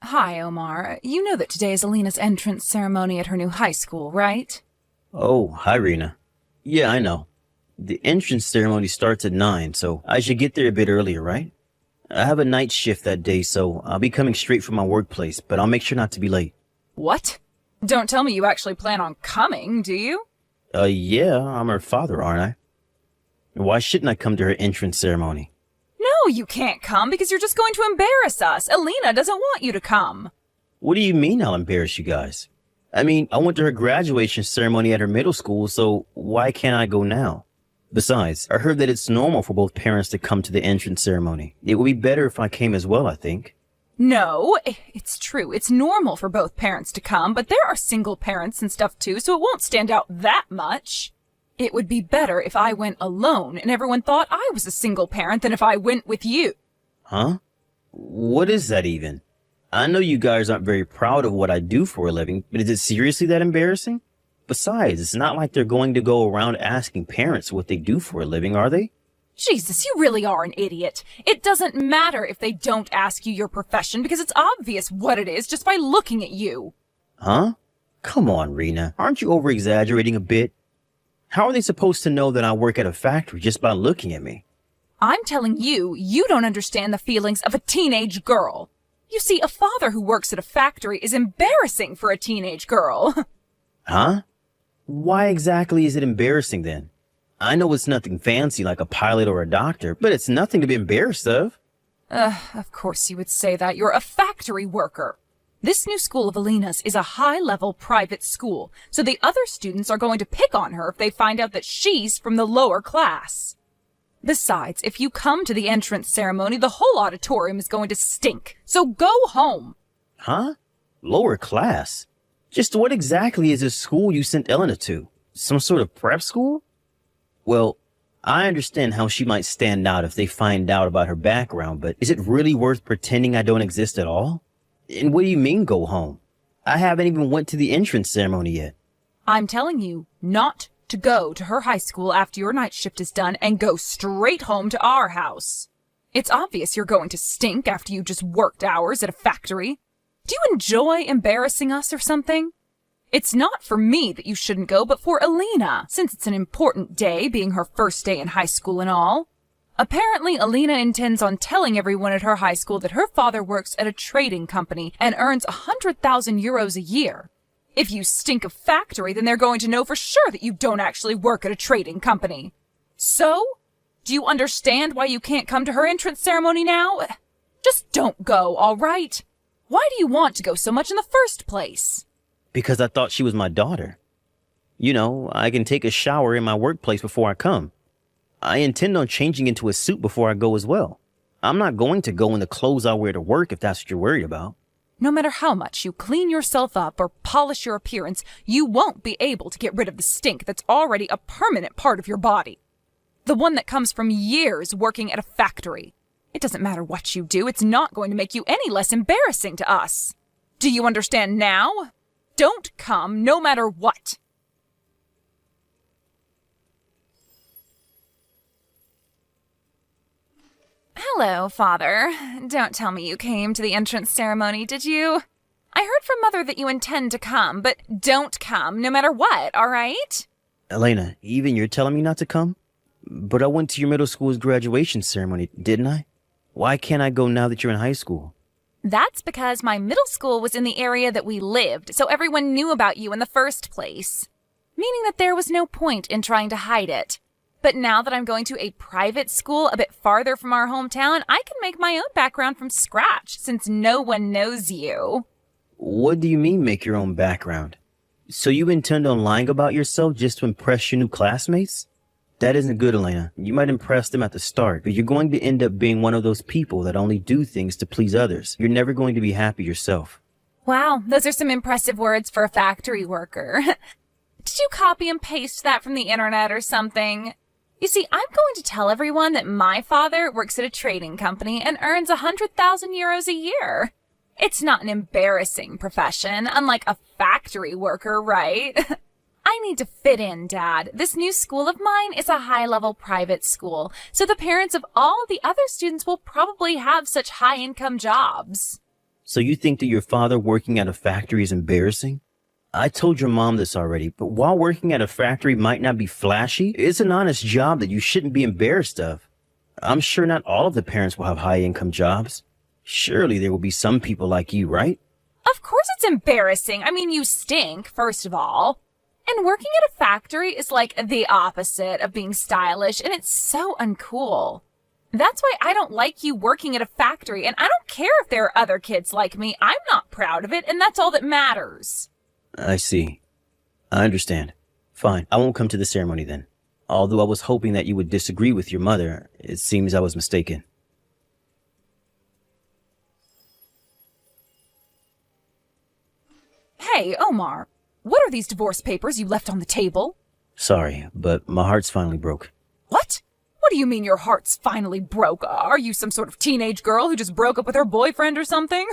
Hi, Omar. You know that today is Alina's entrance ceremony at her new high school, right? Oh, hi, Rena. Yeah, I know. The entrance ceremony starts at 9, so I should get there a bit earlier, right? I have a night shift that day, so I'll be coming straight from my workplace, but I'll make sure not to be late. What? Don't tell me you actually plan on coming, do you? Yeah, I'm her father, aren't I? Why shouldn't I come to her entrance ceremony? No, you can't come because you're just going to embarrass us. Alina doesn't want you to come. What do you mean I'll embarrass you guys? I mean, I went to her graduation ceremony at her middle school, so why can't I go now? Besides, I heard that it's normal for both parents to come to the entrance ceremony. It would be better if I came as well, I think. No, it's true. It's normal for both parents to come, but there are single parents and stuff too, so it won't stand out that much. It would be better if I went alone and everyone thought I was a single parent than if I went with you. Huh? What is that even? I know you guys aren't very proud of what I do for a living, but is it seriously that embarrassing? Besides, it's not like they're going to go around asking parents what they do for a living, are they? Jesus, you really are an idiot. It doesn't matter if they don't ask you your profession because it's obvious what it is just by looking at you. Huh? Come on, Rena. Aren't you over-exaggerating a bit? How are they supposed to know that I work at a factory just by looking at me? I'm telling you, you don't understand the feelings of a teenage girl. You see, a father who works at a factory is embarrassing for a teenage girl. Huh? Why exactly is it embarrassing then? I know it's nothing fancy like a pilot or a doctor, but it's nothing to be embarrassed of. Of course you would say that. You're a factory worker. This new school of Alina's is a high-level private school, so the other students are going to pick on her if they find out that she's from the lower class. Besides, if you come to the entrance ceremony, the whole auditorium is going to stink, so go home. Huh? Lower class? Just what exactly is this school you sent Elena to? Some sort of prep school? Well, I understand how she might stand out if they find out about her background, but is it really worth pretending I don't exist at all? And what do you mean go home? I haven't even went to the entrance ceremony yet. I'm telling you not to go to her high school after your night shift is done and go straight home to our house. It's obvious you're going to stink after you just worked hours at a factory. Do you enjoy embarrassing us or something? It's not for me that you shouldn't go, but for Alina, since it's an important day, being her first day in high school and all. Apparently, Alina intends on telling everyone at her high school that her father works at a trading company and earns 100,000 euros a year. If you stink of factory, then they're going to know for sure that you don't actually work at a trading company. So, do you understand why you can't come to her entrance ceremony now? Just don't go, all right? Why do you want to go so much in the first place? Because I thought she was my daughter. You know, I can take a shower in my workplace before I come. I intend on changing into a suit before I go as well. I'm not going to go in the clothes I wear to work if that's what you're worried about. No matter how much you clean yourself up or polish your appearance, you won't be able to get rid of the stink that's already a permanent part of your body. The one that comes from years working at a factory. It doesn't matter what you do, it's not going to make you any less embarrassing to us. Do you understand now? Don't come no matter what. Hello, Father. Don't tell me you came to the entrance ceremony, did you? I heard from Mother that you intend to come, but don't come no matter what, all right? Elena, even you're telling me not to come? But I went to your middle school's graduation ceremony, didn't I? Why can't I go now that you're in high school? That's because my middle school was in the area that we lived, so everyone knew about you in the first place. Meaning that there was no point in trying to hide it. But now that I'm going to a private school a bit farther from our hometown, I can make my own background from scratch, since no one knows you. What do you mean make your own background? So you intend on lying about yourself just to impress your new classmates? That isn't good, Elena. You might impress them at the start, but you're going to end up being one of those people that only do things to please others. You're never going to be happy yourself. Wow, those are some impressive words for a factory worker. Did you copy and paste that from the internet or something? You see, I'm going to tell everyone that my father works at a trading company and earns 100,000 euros a year. It's not an embarrassing profession, unlike a factory worker, right? I need to fit in, Dad. This new school of mine is a high-level private school, so the parents of all the other students will probably have such high-income jobs. So you think that your father working at a factory is embarrassing? I told your mom this already, but while working at a factory might not be flashy, it's an honest job that you shouldn't be embarrassed of. I'm sure not all of the parents will have high-income jobs. Surely there will be some people like you, right? Of course it's embarrassing. I mean, you stink, first of all. And working at a factory is like the opposite of being stylish, and it's so uncool. That's why I don't like you working at a factory, and I don't care if there are other kids like me. I'm not proud of it, and that's all that matters. I see. I understand. Fine, I won't come to the ceremony then. Although I was hoping that you would disagree with your mother, it seems I was mistaken. Hey, Omar, what are these divorce papers you left on the table? Sorry, but my heart's finally broke. What? What do you mean your heart's finally broke? Are you some sort of teenage girl who just broke up with her boyfriend or something?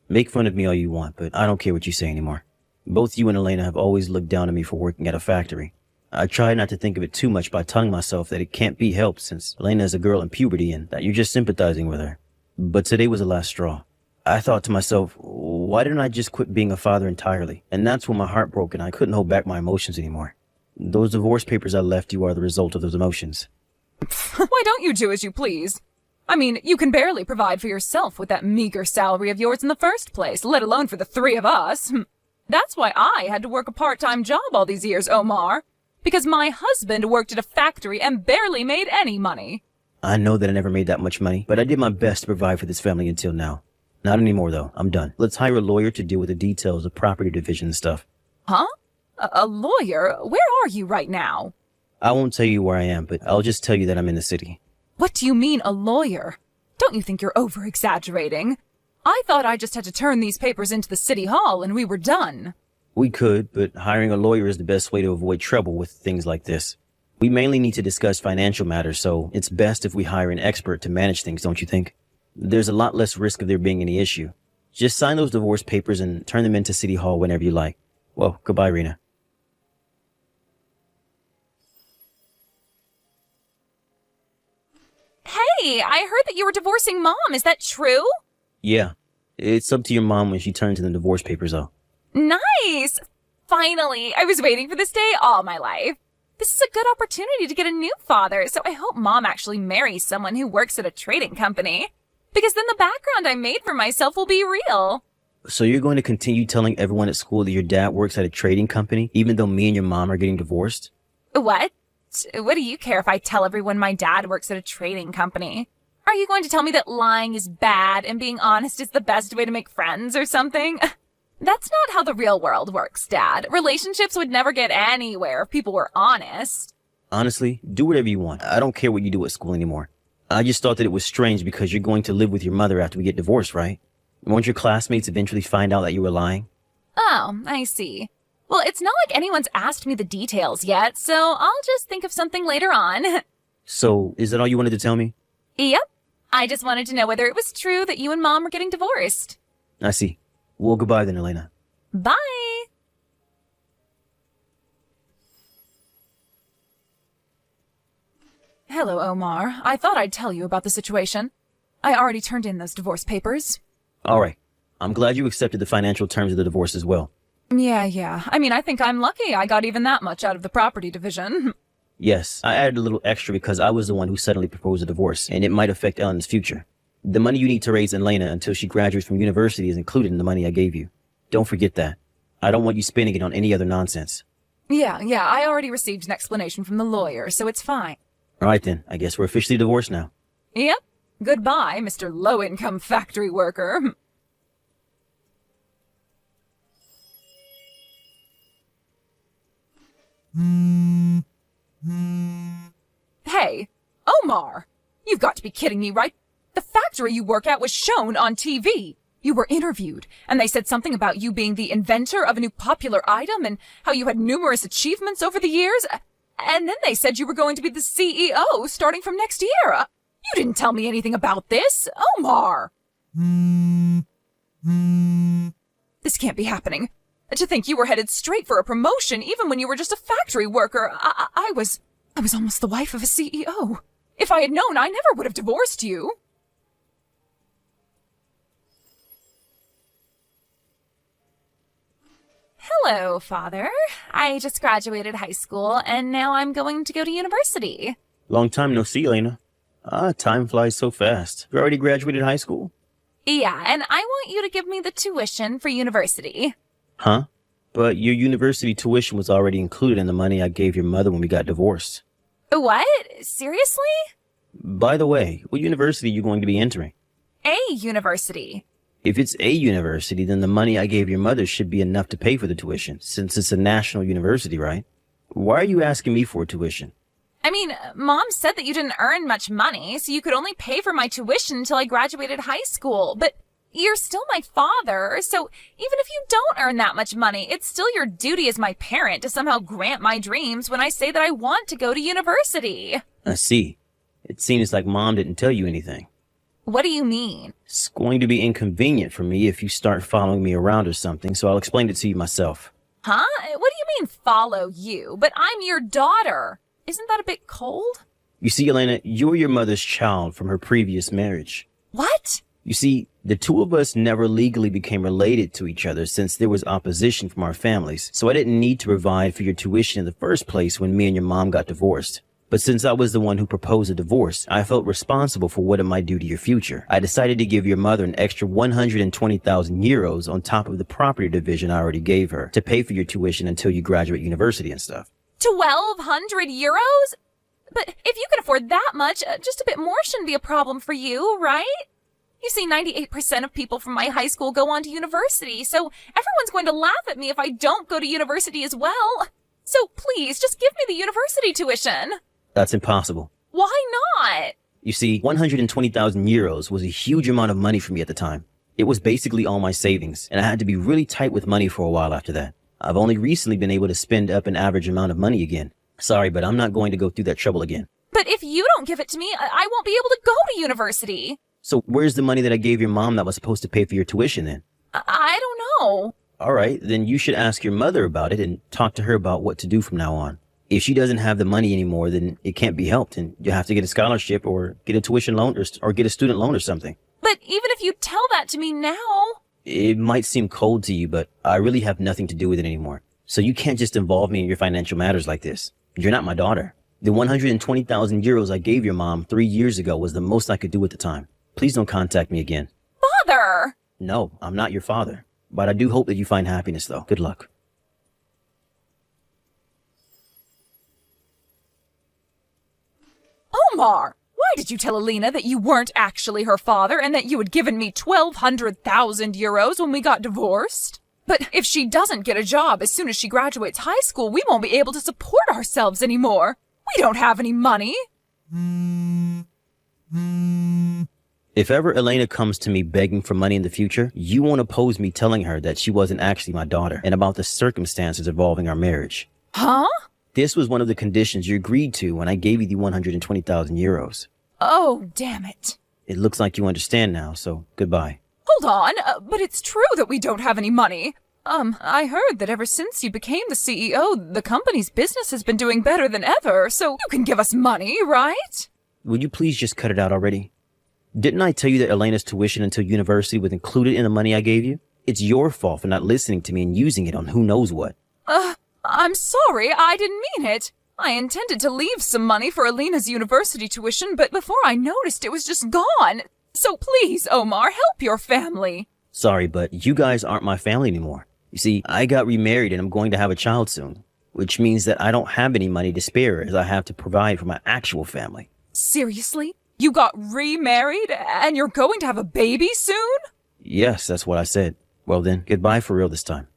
Make fun of me all you want, but I don't care what you say anymore. Both you and Elena have always looked down on me for working at a factory. I try not to think of it too much by telling myself that it can't be helped since Elena is a girl in puberty and that you're just sympathizing with her. But today was the last straw. I thought to myself, why didn't I just quit being a father entirely? And that's when my heart broke and I couldn't hold back my emotions anymore. Those divorce papers I left you are the result of those emotions. Why don't you do as you please? I mean, you can barely provide for yourself with that meager salary of yours in the first place, let alone for the three of us. That's why I had to work a part-time job all these years, Omar. Because my husband worked at a factory and barely made any money. I know that I never made that much money, but I did my best to provide for this family until now. Not anymore, though. I'm done. Let's hire a lawyer to deal with the details of property division and stuff. Huh? A lawyer? Where are you right now? I won't tell you where I am, but I'll just tell you that I'm in the city. What do you mean, a lawyer? Don't you think you're over-exaggerating? I thought I just had to turn these papers into the city hall and we were done. We could, but hiring a lawyer is the best way to avoid trouble with things like this. We mainly need to discuss financial matters, so it's best if we hire an expert to manage things, don't you think? There's a lot less risk of there being any issue. Just sign those divorce papers and turn them into City Hall whenever you like. Well, goodbye, Rena. Hey, I heard that you were divorcing Mom. Is that true? Yeah, it's up to your mom when she turns in the divorce papers, though. Nice! Finally! I was waiting for this day all my life. This is a good opportunity to get a new father, so I hope Mom actually marries someone who works at a trading company. Because then the background I made for myself will be real. So you're going to continue telling everyone at school that your dad works at a trading company, even though me and your mom are getting divorced? What? What do you care if I tell everyone my dad works at a trading company? Are you going to tell me that lying is bad and being honest is the best way to make friends or something? That's not how the real world works, Dad. Relationships would never get anywhere if people were honest. Honestly, do whatever you want. I don't care what you do at school anymore. I just thought that it was strange because you're going to live with your mother after we get divorced, right? Won't your classmates eventually find out that you were lying? Oh, I see. Well, it's not like anyone's asked me the details yet, so I'll just think of something later on. So, is that all you wanted to tell me? Yep. I just wanted to know whether it was true that you and Mom were getting divorced. I see. Well, goodbye then, Elena. Bye! Hello, Omar. I thought I'd tell you about the situation. I already turned in those divorce papers. All right. I'm glad you accepted the financial terms of the divorce as well. Yeah. I mean, I think I'm lucky I got even that much out of the property division. Yes, I added a little extra because I was the one who suddenly proposed a divorce, and it might affect Ellen's future. The money you need to raise Elena until she graduates from university is included in the money I gave you. Don't forget that. I don't want you spending it on any other nonsense. Yeah, I already received an explanation from the lawyer, so it's fine. All right then, I guess we're officially divorced now. Yep. Goodbye, Mr. Low-Income Factory Worker. Hey, Omar! You've got to be kidding me, right? The factory you work at was shown on TV. You were interviewed, and they said something about you being the inventor of a new popular item and how you had numerous achievements over the years. And then they said you were going to be the CEO starting from next year. You didn't tell me anything about this, Omar. This can't be happening. To think you were headed straight for a promotion even when you were just a factory worker. I was almost the wife of a CEO. If I had known, I never would have divorced you. Hello, Father. I just graduated high school, and now I'm going to go to university. Long time no see, Elena. Time flies so fast. You already graduated high school? Yeah, and I want you to give me the tuition for university. Huh? But your university tuition was already included in the money I gave your mother when we got divorced. What? Seriously? By the way, what university are you going to be entering? A university. If it's a university, then the money I gave your mother should be enough to pay for the tuition, since it's a national university, right? Why are you asking me for tuition? I mean, Mom said that you didn't earn much money, so you could only pay for my tuition until I graduated high school. But you're still my father, so even if you don't earn that much money, it's still your duty as my parent to somehow grant my dreams when I say that I want to go to university. I see. It seems like Mom didn't tell you anything. What do you mean? It's going to be inconvenient for me if you start following me around or something, so I'll explain it to you myself. Huh? What do you mean follow you? But I'm your daughter. Isn't that a bit cold? You see, Elena, you're your mother's child from her previous marriage. What? You see, the two of us never legally became related to each other since there was opposition from our families, so I didn't need to provide for your tuition in the first place when me and your mom got divorced. But since I was the one who proposed a divorce, I felt responsible for what it might do to your future. I decided to give your mother an extra 120,000 euros on top of the property division I already gave her to pay for your tuition until you graduate university and stuff. 1,200 euros? But if you can afford that much, just a bit more shouldn't be a problem for you, right? You see, 98% of people from my high school go on to university, so everyone's going to laugh at me if I don't go to university as well. So please, just give me the university tuition. That's impossible. Why not? You see, 120,000 euros was a huge amount of money for me at the time. It was basically all my savings, and I had to be really tight with money for a while after that. I've only recently been able to spend up an average amount of money again. Sorry, but I'm not going to go through that trouble again. But if you don't give it to me, I won't be able to go to university. So where's the money that I gave your mom that was supposed to pay for your tuition then? I don't know. All right, then you should ask your mother about it and talk to her about what to do from now on. If she doesn't have the money anymore, then it can't be helped, and you have to get a scholarship or get a tuition loan or get a student loan or something. But even if you tell that to me now... It might seem cold to you, but I really have nothing to do with it anymore. So you can't just involve me in your financial matters like this. You're not my daughter. The 120,000 euros I gave your mom 3 years ago was the most I could do at the time. Please don't contact me again. Father! No, I'm not your father. But I do hope that you find happiness, though. Good luck. Omar! Why did you tell Alina that you weren't actually her father and that you had given me 1,200,000 euros when we got divorced? But if she doesn't get a job as soon as she graduates high school, we won't be able to support ourselves anymore. We don't have any money. If ever Elena comes to me begging for money in the future, you won't oppose me telling her that she wasn't actually my daughter and about the circumstances involving our marriage. Huh? This was one of the conditions you agreed to when I gave you the 120,000 euros. Oh, damn it. It looks like you understand now, so goodbye. Hold on, but it's true that we don't have any money. I heard that ever since you became the CEO, the company's business has been doing better than ever, so you can give us money, right? Would you please just cut it out already? Didn't I tell you that Elena's tuition until university was included in the money I gave you? It's your fault for not listening to me and using it on who knows what. I'm sorry, I didn't mean it. I intended to leave some money for Alina's university tuition, but before I noticed, it was just gone. So please, Omar, help your family. Sorry, but you guys aren't my family anymore. You see, I got remarried and I'm going to have a child soon, which means that I don't have any money to spare as I have to provide for my actual family. Seriously? You got remarried and you're going to have a baby soon? Yes, that's what I said. Well then, goodbye for real this time.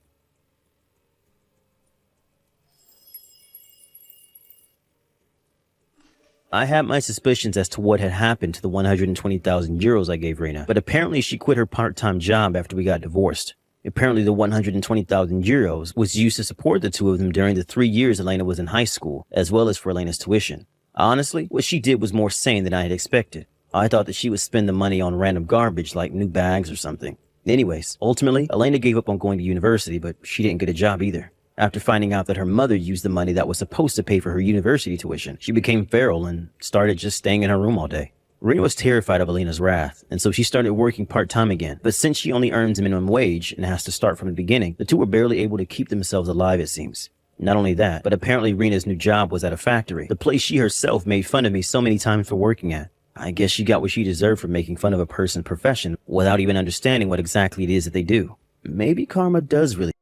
I had my suspicions as to what had happened to the 120,000 euros I gave Reina, but apparently she quit her part-time job after we got divorced. Apparently the 120,000 euros was used to support the two of them during the 3 years Elena was in high school, as well as for Elena's tuition. Honestly, what she did was more sane than I had expected. I thought that she would spend the money on random garbage like new bags or something. Anyways, ultimately, Elena gave up on going to university, but she didn't get a job either. After finding out that her mother used the money that was supposed to pay for her university tuition, she became feral and started just staying in her room all day. Rena was terrified of Alina's wrath, and so she started working part-time again. But since she only earns minimum wage and has to start from the beginning, the two were barely able to keep themselves alive, it seems. Not only that, but apparently Rena's new job was at a factory, the place she herself made fun of me so many times for working at. I guess she got what she deserved for making fun of a person's profession without even understanding what exactly it is that they do. Maybe karma does really